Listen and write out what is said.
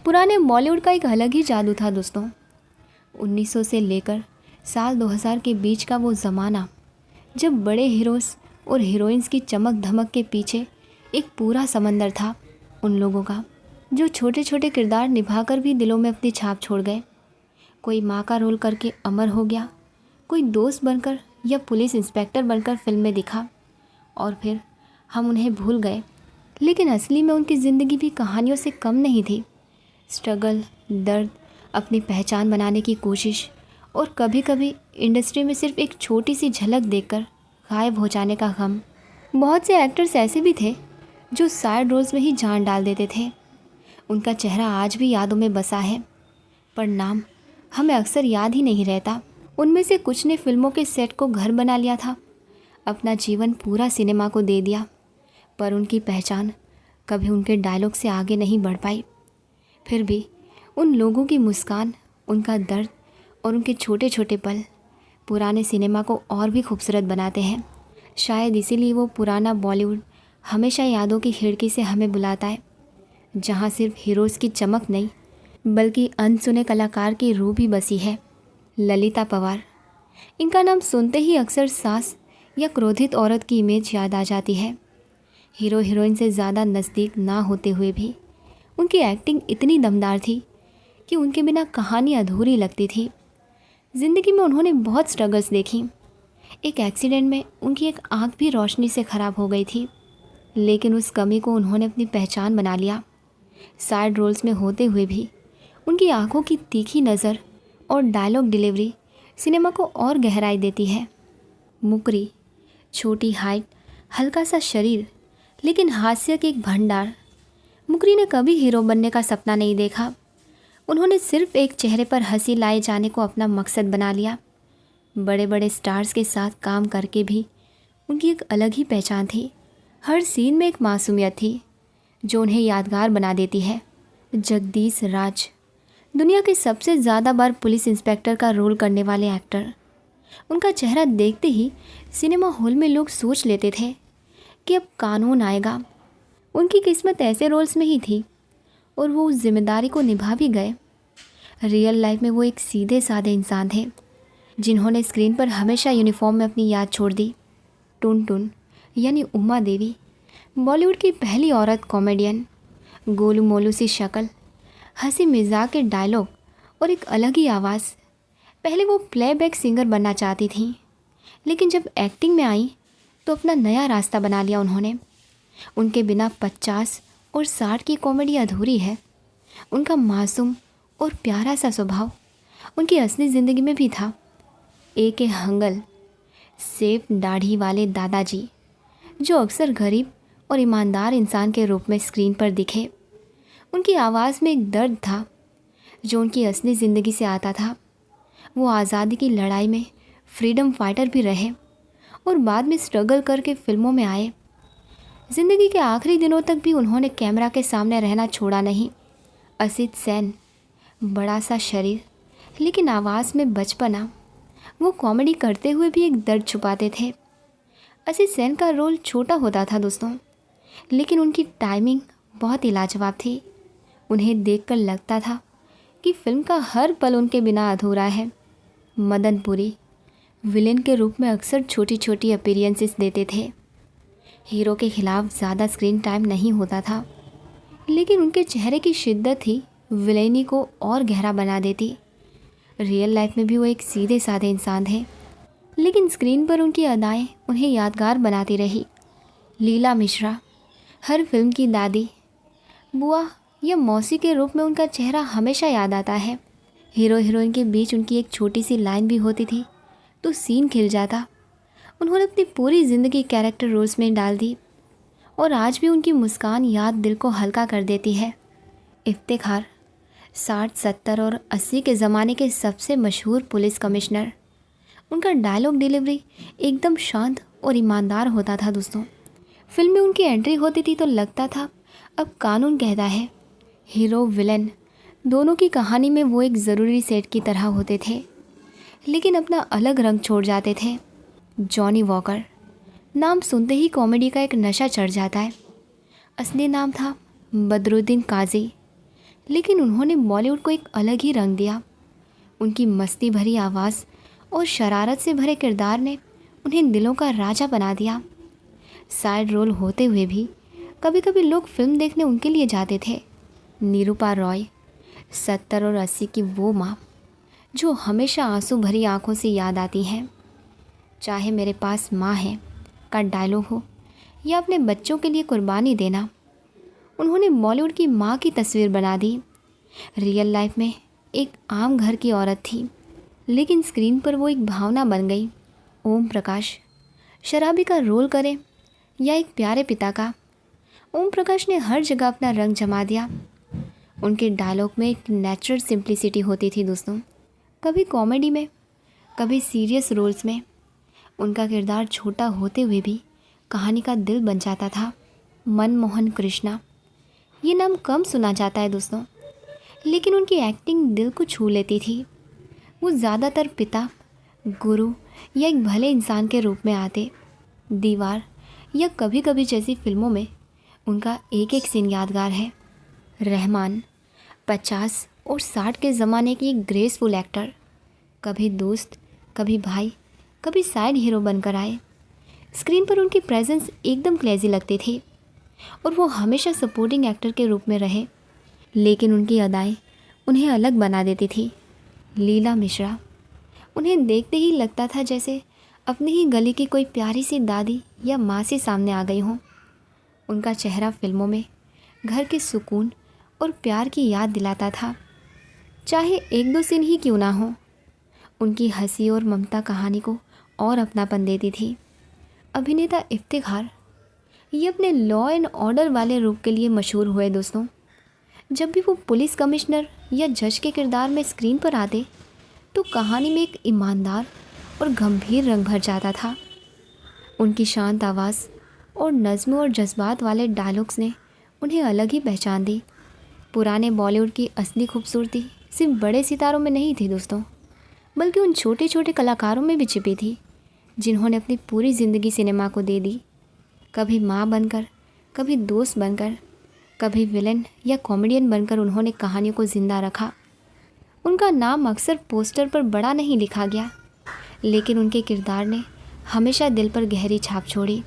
पुराने बॉलीवुड का एक अलग ही जादू था दोस्तों। 1900 से लेकर साल 2000 के बीच का वो ज़माना, जब बड़े हीरोज़ और हीरोइंस की चमक धमक के पीछे एक पूरा समंदर था उन लोगों का, जो छोटे छोटे किरदार निभाकर भी दिलों में अपनी छाप छोड़ गए। कोई माँ का रोल करके अमर हो गया, कोई दोस्त बनकर या पुलिस इंस्पेक्टर बनकर फिल्म में दिखा, और फिर हम उन्हें भूल गए। लेकिन असली में उनकी ज़िंदगी भी कहानियों से कम नहीं थी। स्ट्रगल, दर्द, अपनी पहचान बनाने की कोशिश, और कभी कभी इंडस्ट्री में सिर्फ एक छोटी सी झलक देखकर गायब हो जाने का गम। बहुत से एक्टर्स ऐसे भी थे जो साइड रोल्स में ही जान डाल देते थे। उनका चेहरा आज भी यादों में बसा है, पर नाम हमें अक्सर याद ही नहीं रहता। उनमें से कुछ ने फिल्मों के सेट को घर बना लिया था, अपना जीवन पूरा सिनेमा को दे दिया, पर उनकी पहचान कभी उनके डायलॉग से आगे नहीं बढ़ पाई। फिर भी उन लोगों की मुस्कान, उनका दर्द और उनके छोटे छोटे पल पुराने सिनेमा को और भी खूबसूरत बनाते हैं। शायद इसीलिए वो पुराना बॉलीवुड हमेशा यादों की खिड़की से हमें बुलाता है, जहाँ सिर्फ हीरोज़ की चमक नहीं बल्कि अनसुने कलाकार की रूह भी बसी है। ललिता पवार, इनका नाम सुनते ही अक्सर सास या क्रोधित औरत की इमेज याद आ जाती है। हीरो हीरोइन से ज़्यादा नज़दीक ना होते हुए भी उनकी एक्टिंग इतनी दमदार थी कि उनके बिना कहानी अधूरी लगती थी। ज़िंदगी में उन्होंने बहुत स्ट्रगल्स देखी। एक एक्सीडेंट में उनकी एक आँख भी रोशनी से ख़राब हो गई थी, लेकिन उस कमी को उन्होंने अपनी पहचान बना लिया। साइड रोल्स में होते हुए भी उनकी आँखों की तीखी नज़र और डायलॉग डिलीवरी सिनेमा को और गहराई देती है। मुकरी, छोटी हाइट, हल्का सा शरीर, लेकिन हास्य के एक भंडार। मुकरी ने कभी हीरो बनने का सपना नहीं देखा। उन्होंने सिर्फ एक चेहरे पर हंसी लाए जाने को अपना मकसद बना लिया। बड़े बड़े स्टार्स के साथ काम करके भी उनकी एक अलग ही पहचान थी। हर सीन में एक मासूमियत थी जो उन्हें यादगार बना देती है। जगदीश राज, दुनिया के सबसे ज़्यादा बार पुलिस इंस्पेक्टर का रोल करने वाले एक्टर। उनका चेहरा देखते ही सिनेमा हॉल में लोग सोच लेते थे कि अब कानून आएगा। उनकी किस्मत ऐसे रोल्स में ही थी और वो उस जिम्मेदारी को निभा भी गए। रियल लाइफ में वो एक सीधे साधे इंसान थे जिन्होंने स्क्रीन पर हमेशा यूनिफॉर्म में अपनी याद छोड़ दी। टुन टुन यानी उमा देवी, बॉलीवुड की पहली औरत कॉमेडियन। गोलू मोलू सी शक्ल, हंसी मजाक के डायलॉग और एक अलग ही आवाज़। पहले वो प्लेबैक सिंगर बनना चाहती थी, लेकिन जब एक्टिंग में आई तो अपना नया रास्ता बना लिया उन्होंने। उनके बिना 50 और 60 की कॉमेडी अधूरी है। उनका मासूम और प्यारा सा स्वभाव उनकी असली ज़िंदगी में भी था। ए हंगल, सेफ दाढ़ी वाले दादाजी जो अक्सर गरीब और ईमानदार इंसान के रूप में स्क्रीन पर दिखे। उनकी आवाज़ में एक दर्द था जो उनकी असली ज़िंदगी से आता था। वो आज़ादी की लड़ाई में फ्रीडम फाइटर भी रहे और बाद में स्ट्रगल करके फिल्मों में आए। ज़िंदगी के आखिरी दिनों तक भी उन्होंने कैमरा के सामने रहना छोड़ा नहीं। असित सेन, बड़ा सा शरीर लेकिन आवाज़ में बचपना। वो कॉमेडी करते हुए भी एक दर्द छुपाते थे। असित सेन का रोल छोटा होता था दोस्तों, लेकिन उनकी टाइमिंग बहुत ही लाजवाब थी। उन्हें देखकर लगता था कि फिल्म का हर पल उनके बिना अधूरा है। मदन पुरी, विलेन के रूप में अक्सर छोटी छोटी अपीयरेंसेस देते थे। हीरो के खिलाफ ज़्यादा स्क्रीन टाइम नहीं होता था, लेकिन उनके चेहरे की शिद्दत ही विलेनी को और गहरा बना देती। रियल लाइफ में भी वो एक सीधे साधे इंसान थे, लेकिन स्क्रीन पर उनकी अदाएं उन्हें यादगार बनाती रही। लीला मिश्रा, हर फिल्म की दादी, बुआ या मौसी के रूप में उनका चेहरा हमेशा याद आता है। हीरो हीरोइन के बीच उनकी एक छोटी सी लाइन भी होती थी तो सीन खिल जाता। उन्होंने अपनी पूरी ज़िंदगी कैरेक्टर रोल्स में डाल दी और आज भी उनकी मुस्कान याद दिल को हल्का कर देती है। इफ्तिखार, 60, 70 और 80 के ज़माने के सबसे मशहूर पुलिस कमिश्नर। उनका डायलॉग डिलीवरी एकदम शांत और ईमानदार होता था दोस्तों। फिल्म में उनकी एंट्री होती थी तो लगता था अब कानून कहता है। हीरो विलन दोनों की कहानी में वो एक ज़रूरी सेट की तरह होते थे, लेकिन अपना अलग रंग छोड़ जाते थे। जॉनी वॉकर, नाम सुनते ही कॉमेडी का एक नशा चढ़ जाता है। असली नाम था बदरुद्दीन काजी, लेकिन उन्होंने बॉलीवुड को एक अलग ही रंग दिया। उनकी मस्ती भरी आवाज़ और शरारत से भरे किरदार ने उन्हें दिलों का राजा बना दिया। साइड रोल होते हुए भी कभी कभी लोग फिल्म देखने उनके लिए जाते थे। निरूपा रॉय, 70 और 80 की वो माँ जो हमेशा आंसू भरी आंखों से याद आती हैं। चाहे मेरे पास माँ है का डायलॉग हो या अपने बच्चों के लिए कुर्बानी देना, उन्होंने बॉलीवुड की माँ की तस्वीर बना दी। रियल लाइफ में एक आम घर की औरत थी, लेकिन स्क्रीन पर वो एक भावना बन गई। ओम प्रकाश शराबी का रोल करे या एक प्यारे पिता का, ओम प्रकाश ने हर जगह अपना रंग जमा दिया। उनके डायलॉग में एक नेचुरल सिंप्लिसिटी होती थी दोस्तों। कभी कॉमेडी में, कभी सीरियस रोल्स में उनका किरदार छोटा होते हुए भी कहानी का दिल बन जाता था। मनमोहन कृष्णा, ये नाम कम सुना जाता है दोस्तों, लेकिन उनकी एक्टिंग दिल को छू लेती थी। वो ज़्यादातर पिता, गुरु या एक भले इंसान के रूप में आते। दीवार या कभी कभी जैसी फिल्मों में उनका एक एक सीन यादगार है। रहमान 50 और 60 के ज़माने की एक ग्रेसफुल एक्टर, कभी दोस्त, कभी भाई, कभी साइड हीरो बनकर आए। स्क्रीन पर उनकी प्रेजेंस एकदम क्लेजी लगती थी और वो हमेशा सपोर्टिंग एक्टर के रूप में रहे, लेकिन उनकी अदाएं उन्हें अलग बना देती थी। लीला मिश्रा, उन्हें देखते ही लगता था जैसे अपनी ही गली की कोई प्यारी सी दादी या माँ से सामने आ गई हों। उनका चेहरा फिल्मों में घर के सुकून और प्यार की याद दिलाता था, चाहे एक दो सीन ही क्यों ना हो। उनकी हंसी और ममता कहानी को और अपनापन देती थी। अभिनेता इफ्तिखार, ये अपने लॉ एंड ऑर्डर वाले रूप के लिए मशहूर हुए दोस्तों। जब भी वो पुलिस कमिश्नर या जज के किरदार में स्क्रीन पर आते तो कहानी में एक ईमानदार और गंभीर रंग भर जाता था। उनकी शांत आवाज़ और नज़्म और जज्बात वाले डायलॉग्स ने उन्हें अलग ही पहचान दी। पुराने बॉलीवुड की असली खूबसूरती सिर्फ बड़े सितारों में नहीं थी दोस्तों, बल्कि उन छोटे छोटे कलाकारों में भी छिपी थी, जिन्होंने अपनी पूरी ज़िंदगी सिनेमा को दे दी। कभी माँ बनकर, कभी दोस्त बनकर, कभी विलन या कॉमेडियन बनकर उन्होंने कहानियों को ज़िंदा रखा। उनका नाम अक्सर पोस्टर पर बड़ा नहीं लिखा गया, लेकिन उनके किरदार ने हमेशा दिल पर गहरी छाप छोड़ी।